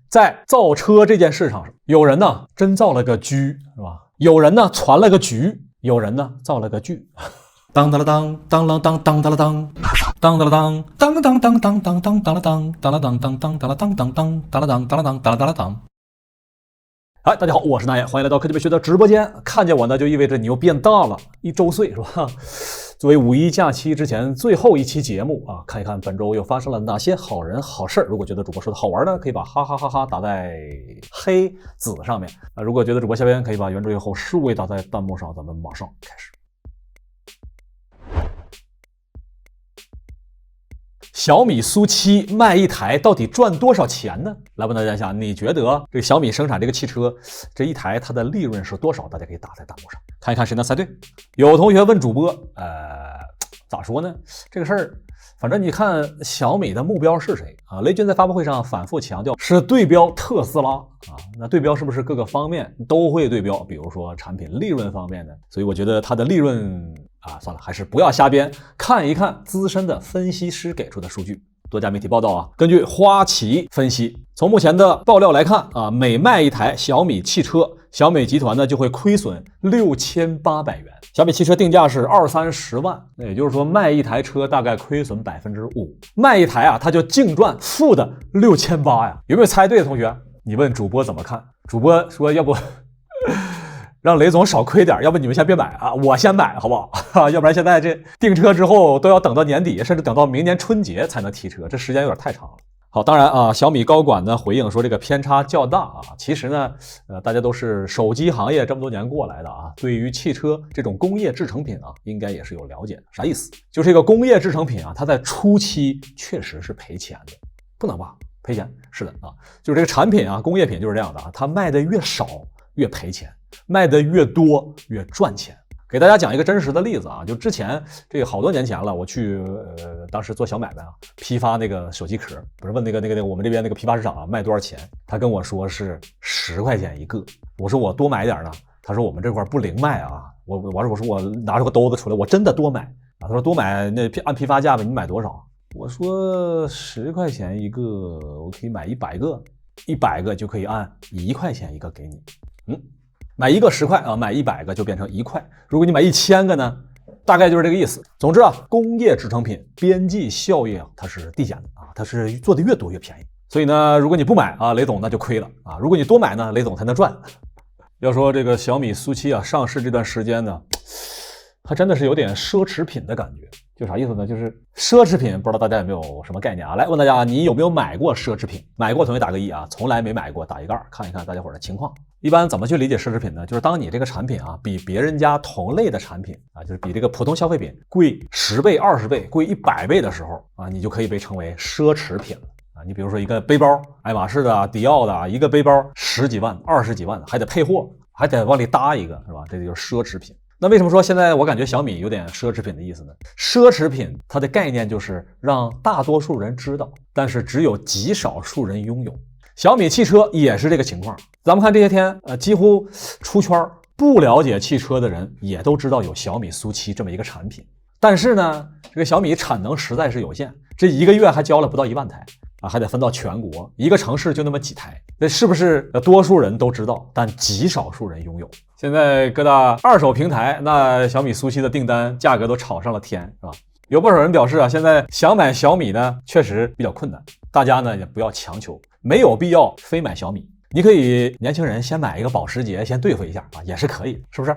在造车这件事上，有人呢真造了个车，是吧？有人呢传了个局，有人呢造了个剧。当当了当，当啷当，当当了当，当当了当，当当当当当当当了当，当了当当当当了当当当，当了当当了当当了当。嗨，大家好，我是南野，欢迎来到科技美学的直播间。看见我呢，就意味着你又变大了1周岁，是吧？作为五一假期之前最后一期节目啊，看一看本周又发生了哪些好人好事。如果觉得主播说的好玩呢，可以把哈哈哈哈打在黑字上面啊。如果觉得主播下边可以把原著以后数位打在弹幕上，咱们马上开始。小米苏7卖一台到底赚多少钱呢？来问大家一下，你觉得这个小米生产这个汽车这一台它的利润是多少？大家可以打在弹幕上看一看谁能猜对。有同学问主播，咋说呢？这个事儿，反正你看小米的目标是谁啊？雷军在发布会上反复强调是对标特斯拉啊，那对标是不是各个方面都会对标？比如说产品利润方面的，所以我觉得它的利润算了，还是不要瞎编，看一看资深的分析师给出的数据。多家媒体报道啊，根据花旗分析，从目前的爆料来看啊，每卖一台小米汽车，小米集团呢就会亏损6800元。小米汽车定价是20-30万，那也就是说卖一台车大概亏损5%，卖一台啊，它就净赚负的6800呀。有没有猜对的同学？你问主播怎么看？主播说要不让雷总少亏点，要不你们先别买啊，我先买好不好？要不然现在这订车之后都要等到年底，甚至等到明年春节才能提车，这时间有点太长了。好，当然啊，小米高管呢回应说这个偏差较大啊。其实呢，大家都是手机行业这么多年过来的啊，对于汽车这种工业制成品啊，应该也是有了解的。啥意思？就是这个工业制成品啊，它在初期确实是赔钱的，不能吧？赔钱是的啊，就是这个产品啊，工业品就是这样的啊，它卖的越少越赔钱，卖的越多越赚钱。给大家讲一个真实的例子啊，就之前这个好多年前了，我去当时做小买卖啊，批发那个手机壳，不是问那个我们这边那个批发市场啊卖多少钱，他跟我说是10块钱一个，我说我多买点呢，他说我们这块不零卖啊，我说我拿出个兜子出来，我真的多买啊，他说多买那按批发价吧，你买多少？我说10块钱一个，我可以买100个，100个就可以按1块钱一个给你，买一个10块啊，买100个就变成1块。如果你买1000个呢，大概就是这个意思。总之啊，工业制成品边际效益它是递减的啊，它是做的越多越便宜。所以呢，如果你不买啊，雷总那就亏了啊；如果你多买呢，雷总才能赚。要说这个小米苏7啊上市这段时间呢，它真的是有点奢侈品的感觉。就啥意思呢？就是奢侈品，不知道大家有没有什么概念啊？来问大家，你有没有买过奢侈品？买过同学打个1啊，从来没买过打一个2，看一看大家伙的情况。一般怎么去理解奢侈品呢？就是当你这个产品啊比别人家同类的产品啊，就是比这个普通消费品贵10倍、20倍、贵100倍的时候啊，你就可以被称为奢侈品了啊。你比如说一个背包，爱马仕的、迪奥的，一个背包10几万、20几万的，还得配货，还得往里搭一个，是吧？这就是奢侈品。那为什么说现在我感觉小米有点奢侈品的意思呢？奢侈品它的概念就是让大多数人知道，但是只有极少数人拥有。小米汽车也是这个情况。咱们看这些天几乎出圈，不了解汽车的人也都知道有小米苏7这么一个产品。但是呢，这个小米产能实在是有限，这一个月还交了不到1万台啊，还得分到全国，一个城市就那么几台，那是不是多数人都知道，但极少数人拥有？现在各大二手平台，那小米苏7的订单价格都炒上了天，是吧？有不少人表示啊，现在想买小米呢，确实比较困难。大家呢也不要强求，没有必要非买小米。你可以年轻人先买一个保时捷，先对付一下啊，也是可以的，是不是？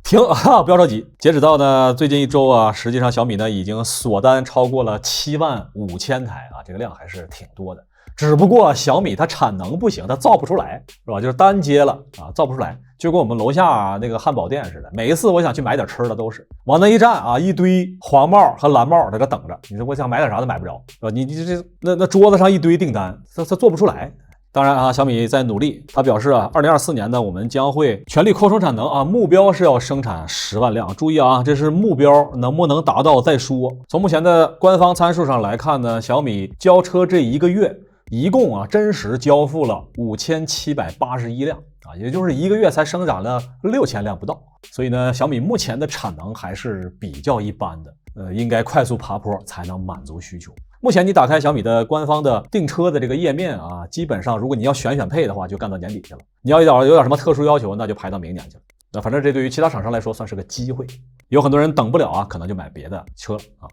停啊，不要着急。截止到呢最近1周啊，实际上小米呢已经锁单超过了75000台啊，这个量还是挺多的。只不过小米它产能不行，它造不出来，是吧？就是单接了啊，造不出来，就跟我们楼下那个汉堡店似的。每一次我想去买点吃的，都是往那一站啊，一堆黄帽和蓝帽在这等着。你说我想买点啥都买不着，是吧？你这那桌子上一堆订单，它做不出来。当然啊，小米在努力。他表示啊，2024年呢，我们将会全力扩充产能啊，目标是要生产10万辆。注意啊，这是目标，能不能达到再说。从目前的官方参数上来看呢，小米交车这一个月一共啊真实交付了5781辆啊，也就是一个月才生产了6000辆不到。所以呢，小米目前的产能还是比较一般的，应该快速爬坡才能满足需求。目前你打开小米的官方的订车的这个页面啊，基本上如果你要选配的话，就干到年底去了。你要有点什么特殊要求，那就排到明年去了。那反正这对于其他厂商来说算是个机会，有很多人等不了啊，可能就买别的车啊。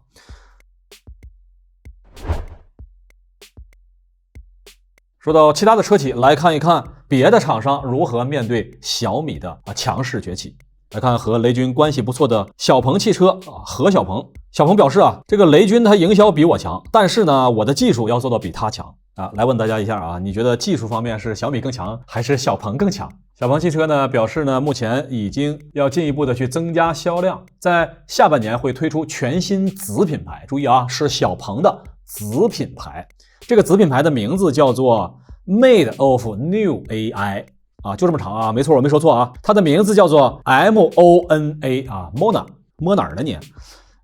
说到其他的车企，来看一看别的厂商如何面对小米的强势崛起。来看和雷军关系不错的小鹏汽车啊，何小鹏。小鹏表示啊，这个雷军他营销比我强，但是呢，我的技术要做到比他强啊。来问大家一下啊，你觉得技术方面是小米更强，还是小鹏更强？小鹏汽车呢表示呢，目前已经要进一步的去增加销量，在下半年会推出全新子品牌。注意啊，是小鹏的子品牌，这个子品牌的名字叫做 Made of New AI。啊，就这么长啊，没错，我没说错啊，它的名字叫做 MONA 啊 ，Mona 摸哪儿呢你？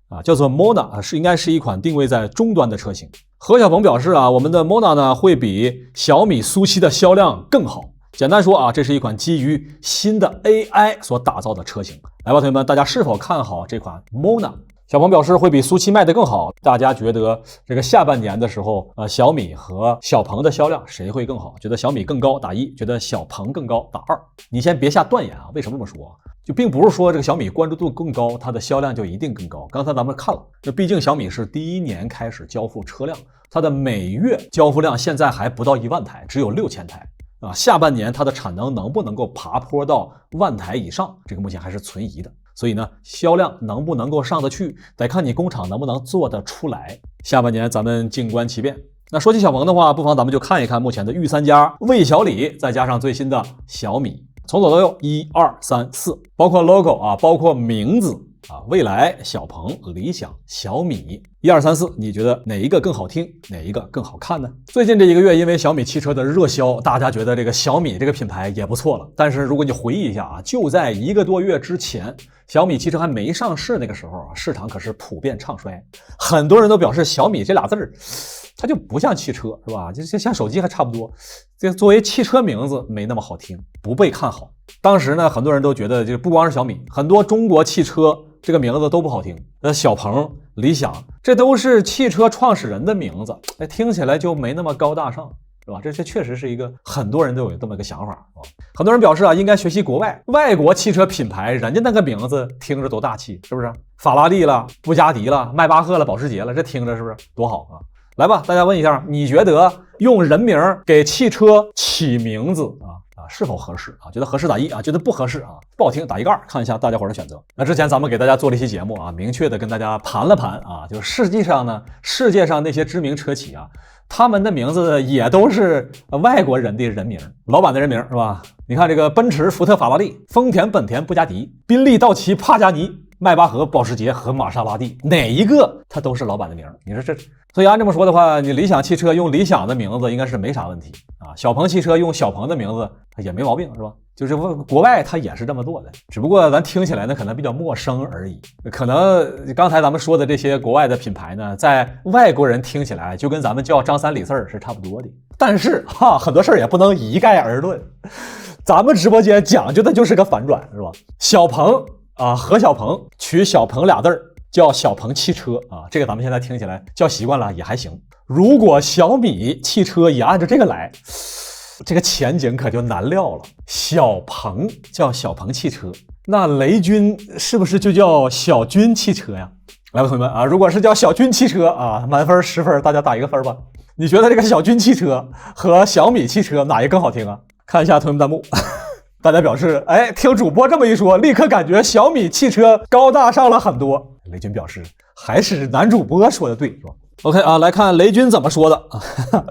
啊，叫做 Mona 啊，应该是一款定位在中端的车型。何小鹏表示啊，我们的 Mona 呢会比小米苏7的销量更好。简单说啊，这是一款基于新的 AI 所打造的车型。来吧，同学们，大家是否看好这款 Mona？小鹏表示会比苏7卖得更好，大家觉得这个下半年的时候，小米和小鹏的销量谁会更好？觉得小米更高打1，觉得小鹏更高打2。你先别下断言啊，为什么这么说？就并不是说这个小米关注度更高，它的销量就一定更高。刚才咱们看了，这毕竟小米是第1年开始交付车辆，它的每月交付量现在还不到1万台，只有6000台。啊，下半年它的产能能不能够爬坡到10000台以上，这个目前还是存疑的。所以呢，销量能不能够上得去，得看你工厂能不能做得出来。下半年咱们静观其变。那说起小鹏的话，不妨咱们就看一看目前的御三家魏小李，再加上最新的小米，从左到右1、2、3、4，包括 logo 啊，包括名字啊，蔚来、小鹏、理想、小米，1、2、3、4，你觉得哪一个更好听，哪一个更好看呢？最近这1个月，因为小米汽车的热销，大家觉得这个小米这个品牌也不错了。但是如果你回忆一下啊，就在1个多月之前，小米汽车还没上市那个时候啊，市场可是普遍唱衰，很多人都表示小米这俩字儿，它就不像汽车，是吧？就像手机还差不多，这作为汽车名字没那么好听，不被看好。当时呢，很多人都觉得，就不光是小米，很多中国汽车这个名字都不好听。小鹏、理想，这都是汽车创始人的名字，听起来就没那么高大上，是吧？这确实是一个很多人都有这么一个想法啊。很多人表示啊，应该学习国外国汽车品牌，人家那个名字听着多大气，是不是？法拉利了、布加迪了、迈巴赫了、保时捷了，这听着是不是多好啊？来吧，大家问一下，你觉得用人名给汽车起名字是否合适啊？觉得合适打1啊，觉得不合适啊，不好听打一个2，看一下大家伙的选择。那之前咱们给大家做了一期节目啊，明确的跟大家盘了盘啊，就是世界上那些知名车企啊，他们的名字也都是外国人的人名，老板的人名是吧？你看这个奔驰、福特、法拉利、丰田、本田、布加迪、宾利、道奇、帕加尼、迈巴赫、保时捷和玛莎拉蒂，哪一个它都是老板的名。你说这，所以按这么说的话，你理想汽车用理想的名字应该是没啥问题啊。小鹏汽车用小鹏的名字也没毛病，是吧？就是国外它也是这么做的，只不过咱听起来呢可能比较陌生而已。可能刚才咱们说的这些国外的品牌呢，在外国人听起来就跟咱们叫张三李四是差不多的。但是很多事儿也不能一概而论。咱们直播间讲究的就是个反转，是吧？小鹏啊，何小鹏取小鹏俩字儿叫小鹏汽车啊，这个咱们现在听起来叫习惯了也还行。如果小米汽车也按照这个来，这个前景可就难料了。小鹏叫小鹏汽车，那雷军是不是就叫小军汽车呀？来吧，同学们啊，如果是叫小军汽车啊，满分10分，大家打一个分吧。你觉得这个小军汽车和小米汽车哪一个更好听啊？看一下同学们弹幕。大家表示，听主播这么一说，立刻感觉小米汽车高大上了很多。雷军表示，还是男主播说的对，是吧 ？OK 啊，来看雷军怎么说的啊。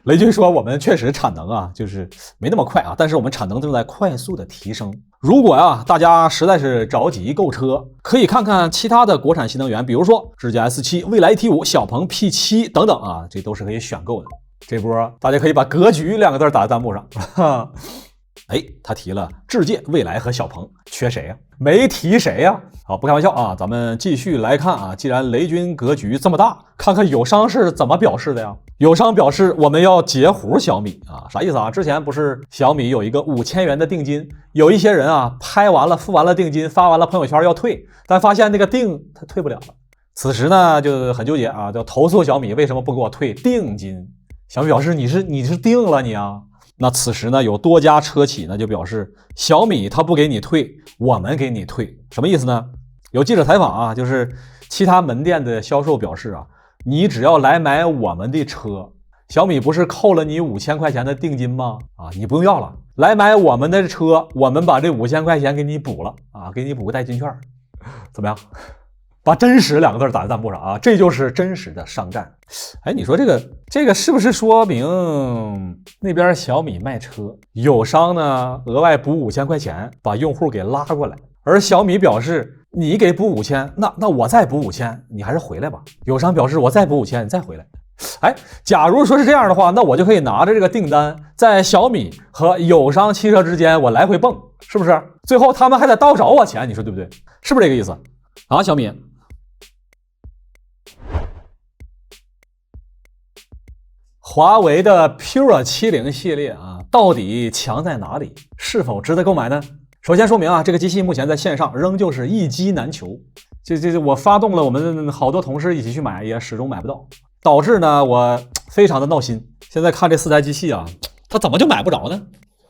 雷军说，我们确实产能啊，就是没那么快啊，但是我们产能正在快速的提升。如果大家实在是着急购车，可以看看其他的国产新能源，比如说智驾 S7、蔚来 T5、小鹏 P7 等等啊，这都是可以选购的。这波大家可以把格局2个字打在弹幕上。他提了智界、蔚来和小鹏，缺谁呀？没提谁呀？好，不开玩笑啊，咱们继续来看啊。既然雷军格局这么大，看看友商是怎么表示的呀？友商表示我们要截胡小米啊，啥意思啊？之前不是小米有一个5000元的定金，有一些人啊拍完了付完了定金，发完了朋友圈要退，但发现那个定他退不了了，此时呢就很纠结啊，就投诉小米为什么不给我退定金。小米表示你是定了你啊。那此时呢有多家车企呢就表示小米他不给你退，我们给你退。什么意思呢？有记者采访啊，就是其他门店的销售表示啊，你只要来买我们的车，小米不是扣了你5000块钱的定金吗？啊，你不用要了，来买我们的车，我们把这5000块钱给你补了啊，给你补个代金券，怎么样？把真实2个字打在弹幕上啊，这就是真实的商战。哎，你说这个是不是说明那边小米卖车，友商呢额外补5000块钱，把用户给拉过来，而小米表示你给补5000，那我再补5000，你还是回来吧。友商表示我再补5000，你再回来。哎，假如说是这样的话，那我就可以拿着这个订单，在小米和友商汽车之间我来回蹦，是不是？最后他们还得倒找我钱，你说对不对？是不是这个意思啊？小米。华为的 Pure 70系列啊，到底强在哪里？是否值得购买呢？首先说明啊，这个机器目前在线上仍旧是一机难求。我发动了我们好多同事一起去买，也始终买不到，导致呢我非常的闹心。现在看这4台机器啊，它怎么就买不着呢？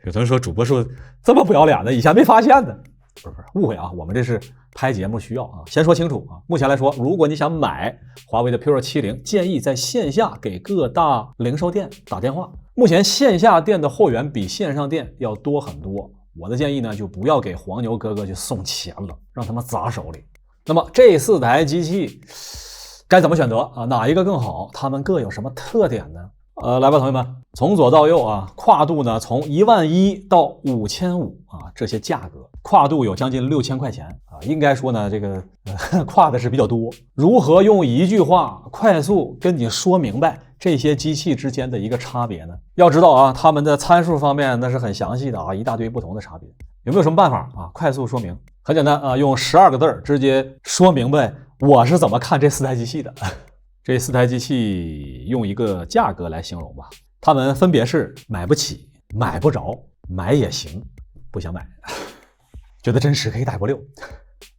有同学说主播说这么不要脸的，以前没发现呢。不是误会啊，我们这是拍节目需要啊。先说清楚啊，目前来说，如果你想买华为的 Pure 70，建议在线下给各大零售店打电话。目前线下店的货源比线上店要多很多，我的建议呢就不要给黄牛哥哥去送钱了，让他们砸手里。那么这4台机器该怎么选择啊？哪一个更好？它们各有什么特点呢？来吧，同学们，从左到右啊，跨度呢从11000到5500啊，这些价格跨度有将近6000块钱啊，应该说呢这个跨的是比较多。如何用一句话快速跟你说明白这些机器之间的一个差别呢？要知道啊，它们的参数方面那是很详细的啊，一大堆不同的差别。有没有什么办法啊？快速说明？很简单啊，用12个字直接说明白我是怎么看这4台机器的。这4台机器用一个价格来形容吧，它们分别是买不起、买不着、买也行、不想买。觉得真实可以打160。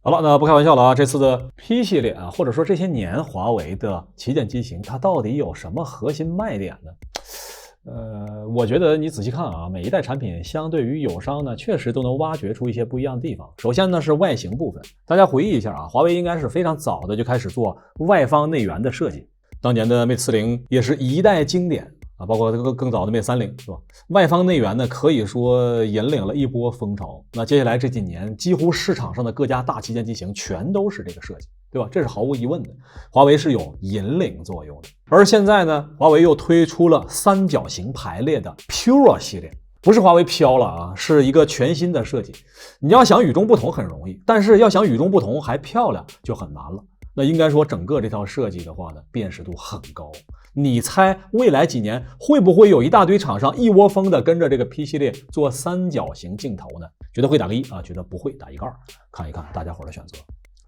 好了，那不开玩笑了啊，这次的 P 系列啊，或者说这些年华为的旗舰机型，它到底有什么核心卖点呢？我觉得你仔细看啊，每一代产品相对于友商呢，确实都能挖掘出一些不一样的地方。首先呢是外形部分，大家回忆一下啊，华为应该是非常早的就开始做外方内圆的设计。当年的 Mate 40也是一代经典啊，包括更早的 Mate 30，是吧？外方内圆呢，可以说引领了一波风潮。那接下来这几年，几乎市场上的各家大旗舰机型全都是这个设计，对吧？这是毫无疑问的，华为是有引领作用的。而现在呢，华为又推出了3角形排列的 Pure 系列，不是华为飘了啊，是一个全新的设计。你要想与众不同很容易，但是要想与众不同还漂亮就很难了。那应该说整个这套设计的话呢，辨识度很高。你猜未来几年会不会有一大堆厂商一窝蜂的跟着这个 P 系列做3角形镜头呢？觉得会打个1啊，觉得不会打一个2，看一看大家伙的选择。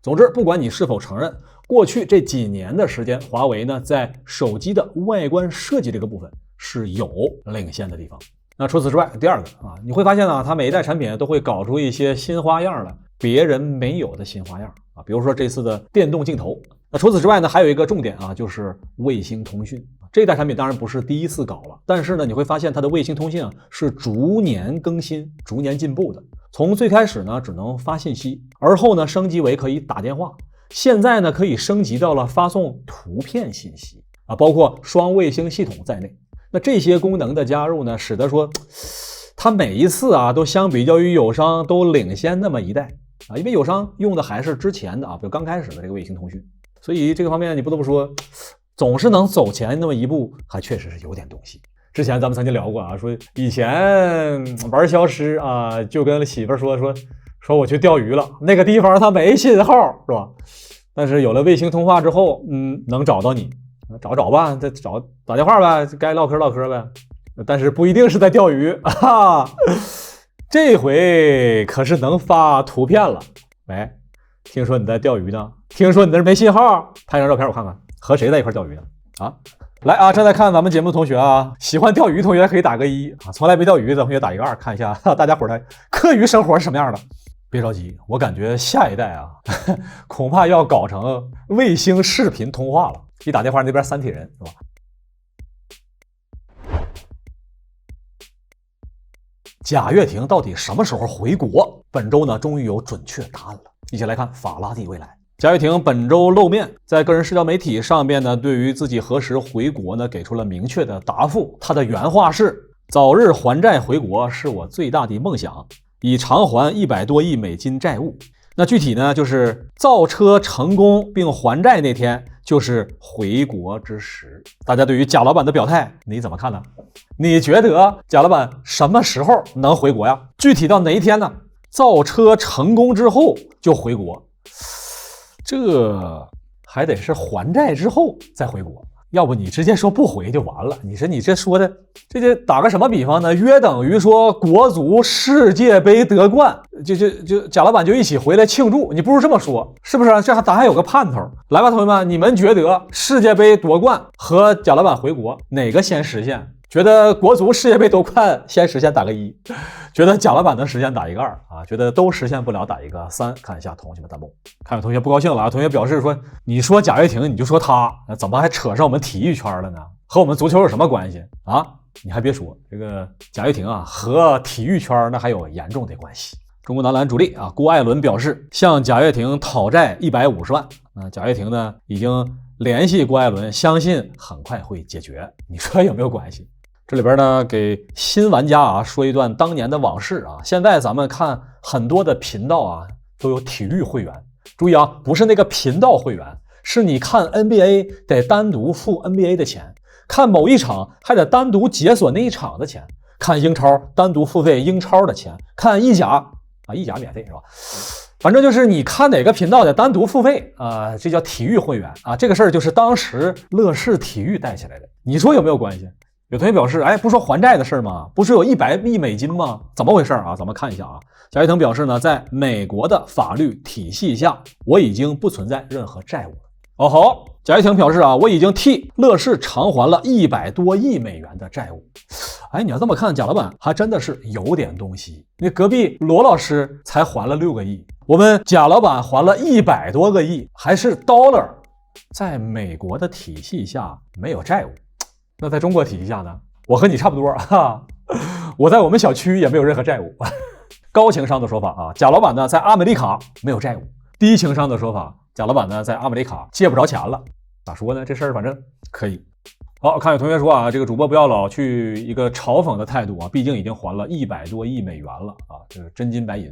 总之，不管你是否承认，过去这几年的时间，华为呢在手机的外观设计这个部分是有领先的地方。那除此之外，第二个啊，你会发现呢，它每一代产品都会搞出一些新花样了，别人没有的新花样啊，比如说这次的电动镜头。那除此之外呢，还有一个重点啊，就是卫星通讯。这一代产品当然不是第一次搞了，但是呢，你会发现它的卫星通信啊是逐年更新、逐年进步的。从最开始呢只能发信息，而后呢升级为可以打电话，现在呢可以升级到了发送图片信息啊，包括双卫星系统在内。那这些功能的加入呢，使得说它每一次啊都相比较于友商都领先那么一代啊，因为友商用的还是之前的啊，比如刚开始的这个卫星通讯，所以这个方面你不得不说，总是能走前那么一步，还确实是有点东西。之前咱们曾经聊过啊，说以前玩消失啊，就跟媳妇说我去钓鱼了，那个地方它没信号，是吧？但是有了卫星通话之后，能找到你，找吧，再打电话呗，该唠嗑唠嗑呗。但是不一定是在钓鱼啊，这回可是能发图片了。喂，听说你在钓鱼呢？听说你那没信号？拍张照片我看看，和谁在一块钓鱼呢？啊？来啊！正在看咱们节目的同学啊，喜欢钓鱼同学可以打个1啊，从来没钓鱼的同学打一个2，看一下大家伙的课余生活是什么样的。别着急，我感觉下一代啊，恐怕要搞成卫星视频通话了。一打电话那边三体人是吧？贾跃亭到底什么时候回国？本周呢，终于有准确答案了。一起来看法拉第未来。贾跃亭本周露面，在个人社交媒体上边呢，对于自己何时回国呢，给出了明确的答复。他的原话是：早日还债回国是我最大的梦想，已偿还100多亿美金债务。那具体呢，就是造车成功并还债那天，就是回国之时。大家对于贾老板的表态，你怎么看呢？你觉得贾老板什么时候能回国呀？具体到哪一天呢？造车成功之后就回国，这还得是还债之后再回国。要不你直接说不回就完了。你说你这说的，这打个什么比方呢？约等于说国足世界杯得冠，就贾老板就一起回来庆祝。你不如这么说，是不是？这咱还有个盼头。来吧，同学们，你们觉得世界杯夺冠和贾老板回国哪个先实现？觉得国足世界杯夺冠先实现打个1，觉得贾老板能实现打一个2啊，觉得都实现不了打一个3。看一下同学们弹幕，看有同学不高兴了啊，同学表示说，你说贾跃亭你就说他，怎么还扯上我们体育圈了呢？和我们足球有什么关系啊？你还别说，这个贾跃亭啊和体育圈那还有严重的关系。中国男篮主力啊郭艾伦表示向贾跃亭讨债150万啊，贾跃亭呢已经联系郭艾伦，相信很快会解决。你说有没有关系？这里边呢，给新玩家啊说一段当年的往事啊。现在咱们看很多的频道啊都有体育会员，注意啊，不是那个频道会员，是你看 NBA 得单独付 NBA 的钱，看某一场还得单独解锁那一场的钱，看英超单独付费英超的钱，看意甲啊，意甲免费是吧？反正就是你看哪个频道得单独付费啊，这叫体育会员啊。这个事儿就是当时乐视体育带起来的，你说有没有关系？有同学表示，哎，不说还债的事吗？不是有100亿美金吗？怎么回事啊？咱们看一下啊。贾跃亭表示呢，在美国的法律体系下，我已经不存在任何债务了。哦好，贾跃亭表示啊，我已经替乐视偿还了100多亿美元的债务。哎，你要这么看，贾老板还真的是有点东西。那隔壁罗老师才还了6个亿，我们贾老板还了100多个亿，还是 dollar， 在美国的体系下没有债务。那在中国体系下呢？我和你差不多哈，我在我们小区也没有任何债务。高情商的说法啊，贾老板呢在阿美利卡没有债务；低情商的说法，贾老板呢在阿美利卡借不着钱了。咋说呢？这事儿反正可以。好，看有同学说啊，这个主播不要老去一个嘲讽的态度啊，毕竟已经还了100多亿美元了啊，这是真金白银。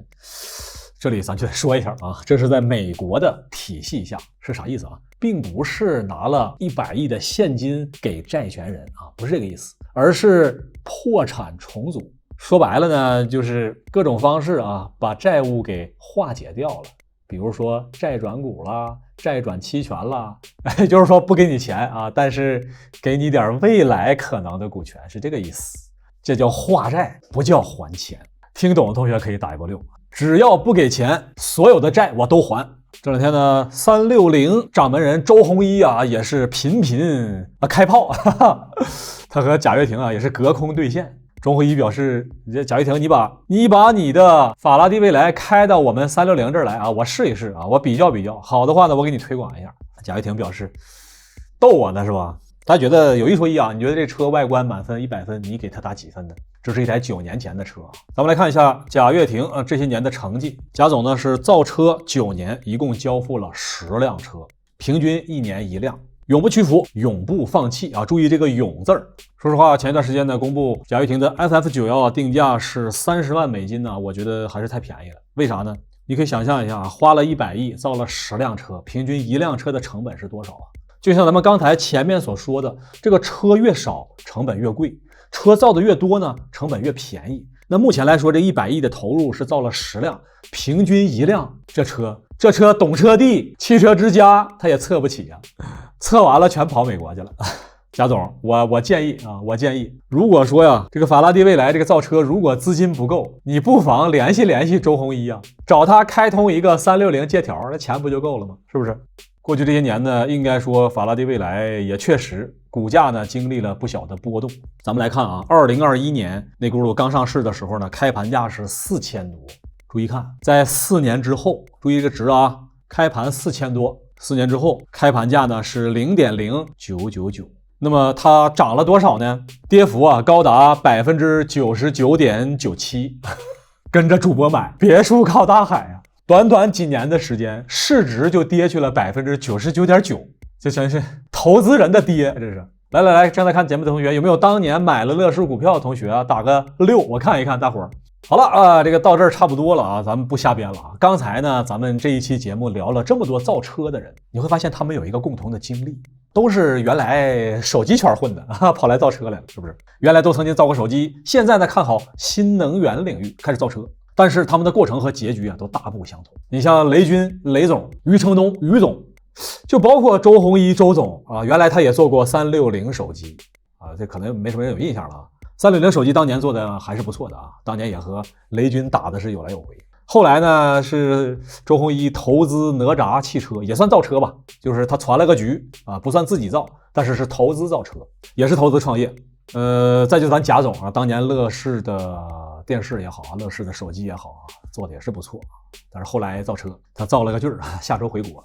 这里咱就说一下啊，这是在美国的体系下是啥意思啊？并不是拿了100亿的现金给债权人啊，不是这个意思，而是破产重组。说白了呢，就是各种方式啊，把债务给化解掉了。比如说债转股啦，债转期权啦，就是说不给你钱啊，但是给你点未来可能的股权，是这个意思。这叫化债，不叫还钱。听懂的同学可以打一波6。只要不给钱，所有的债我都还。这两天呢，360掌门人周鸿祎啊，也是频频开炮，他和贾跃亭啊也是隔空对线。周鸿祎表示，贾跃亭，你把你的法拉第未来开到我们360这儿来啊，我试一试啊，我比较比较，好的话呢，我给你推广一下。贾跃亭表示，逗我呢是吧？他觉得有一说一啊，你觉得这车外观满分100分，你给他打几分呢？这是一台9年前的车啊。咱们来看一下贾跃亭这些年的成绩。贾总呢是造车9年，一共交付了10辆车，平均1年1辆，永不屈服，永不放弃啊！注意这个永字儿。说实话，前一段时间呢，公布贾跃亭的 FF91定价是30万美金呢，我觉得还是太便宜了。为啥呢？你可以想象一下啊，花了100亿造了10辆车，平均1辆车的成本是多少啊？就像咱们刚才前面所说的，这个车越少，成本越贵。车造的越多呢，成本越便宜。那目前来说，这100亿的投入是造了10辆，平均1辆，这车懂车帝、汽车之家他也测不起啊，测完了全跑美国去了。贾总，我建议啊，如果说呀，这个法拉第未来这个造车如果资金不够，你不妨联系周鸿祎啊，找他开通一个360借条，那钱不就够了吗？是不是？过去这些年呢，应该说法拉第未来也确实股价呢经历了不小的波动。咱们来看啊，2021年那轱辘刚上市的时候呢，开盘价是4000多。注意看，在4年之后，注意这个值啊，开盘4000多，4年之后开盘价呢是0.0999，那么它涨了多少呢？跌幅啊高达99.97%，跟着主播买，别墅靠大海啊！短短几年的时间，市值就跌去了99.9%，这真是投资人的跌，这是。来，正在看节目的同学，有没有当年买了乐视股票的同学啊？打个6，我看一看大伙儿。好了啊，这个到这儿差不多了啊，咱们不瞎编了啊。刚才呢，咱们这一期节目聊了这么多造车的人，你会发现他们有一个共同的经历，都是原来手机圈混的啊，跑来造车来了，是不是？原来都曾经造过手机，现在呢看好新能源领域，开始造车。但是他们的过程和结局啊都大不相同。你像雷军、雷总、余承东、余总，就包括周鸿祎、周总啊，原来他也做过360手机啊，这可能没什么人有印象了啊。360手机当年做的还是不错的啊，当年也和雷军打的是有来有回。后来呢，是周鸿祎投资哪吒汽车，也算造车吧，就是他传了个局啊，不算自己造，但是是投资造车，也是投资创业。再就是咱贾总啊，当年乐视的电视也好啊，乐视的手机也好啊，做的也是不错，但是后来造车他造了个句儿，下周回国。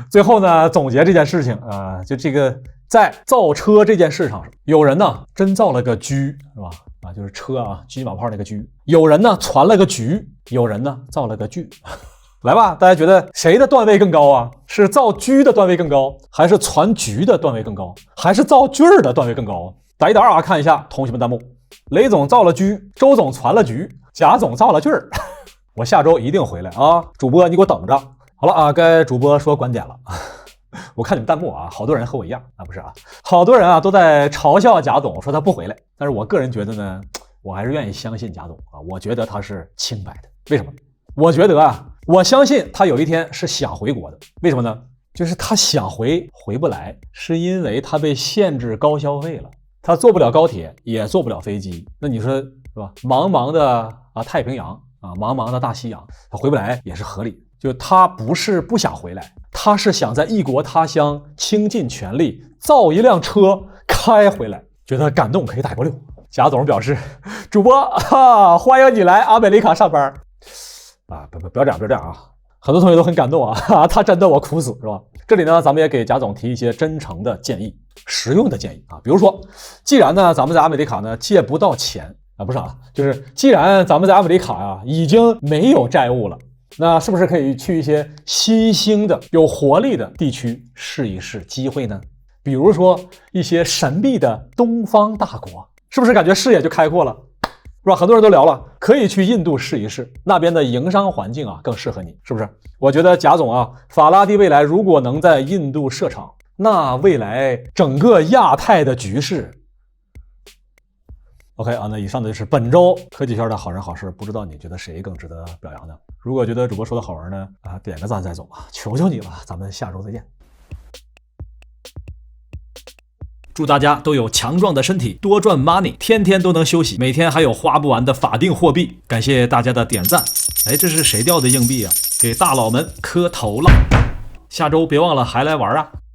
最后呢，总结这件事情啊，就这个在造车这件事上，有人呢真造了个车，是吧？啊，就是车啊，车马炮那个车。有人呢传了个局，有人呢造了个句。来吧，大家觉得谁的段位更高啊？是造车的段位更高，还是传局的段位更高，还是造句儿的段位更高？打一打啊，看一下同学们弹幕。雷总造了车，周总传了局，贾总造了句儿。我下周一定回来啊，主播你给我等着。好了啊，该主播说观点了。我看你们弹幕啊，好多人和我一样啊，不是啊，好多人啊都在嘲笑贾总，说他不回来。但是我个人觉得呢，我还是愿意相信贾总啊，我觉得他是清白的。为什么？我觉得啊，我相信他有一天是想回国的。为什么呢？就是他想回不来，是因为他被限制高消费了，他坐不了高铁，也坐不了飞机。那你说是吧？茫茫的太平洋啊，茫茫的大西洋，他回不来也是合理。就他不是不想回来，他是想在异国他乡倾尽全力造一辆车开回来，觉得感动可以打1个6。贾总表示，主播欢迎你来阿美利卡上班啊！不要这样啊！很多同学都很感动啊，他真的我苦死是吧？这里呢，咱们也给贾总提一些真诚的建议，实用的建议啊。比如说，既然呢咱们在阿美利卡呢借不到钱啊，不是啊，就是既然咱们在阿美利卡啊已经没有债务了，那是不是可以去一些新兴的有活力的地区试一试机会呢？比如说一些神秘的东方大国，是不是感觉视野就开阔了？是吧？很多人都聊了，可以去印度试一试，那边的营商环境啊更适合你，是不是？我觉得贾总啊，法拉第未来如果能在印度设厂，那未来整个亚太的局势。OK 啊，那以上的就是本周科技圈的好人好事，不知道你觉得谁更值得表扬呢？如果觉得主播说的好玩呢，点个赞再走啊，求求你了，咱们下周再见。祝大家都有强壮的身体，多赚 money， 天天都能休息，每天还有花不完的法定货币。感谢大家的点赞。哎，这是谁掉的硬币啊？给大佬们磕头了。下周别忘了还来玩啊！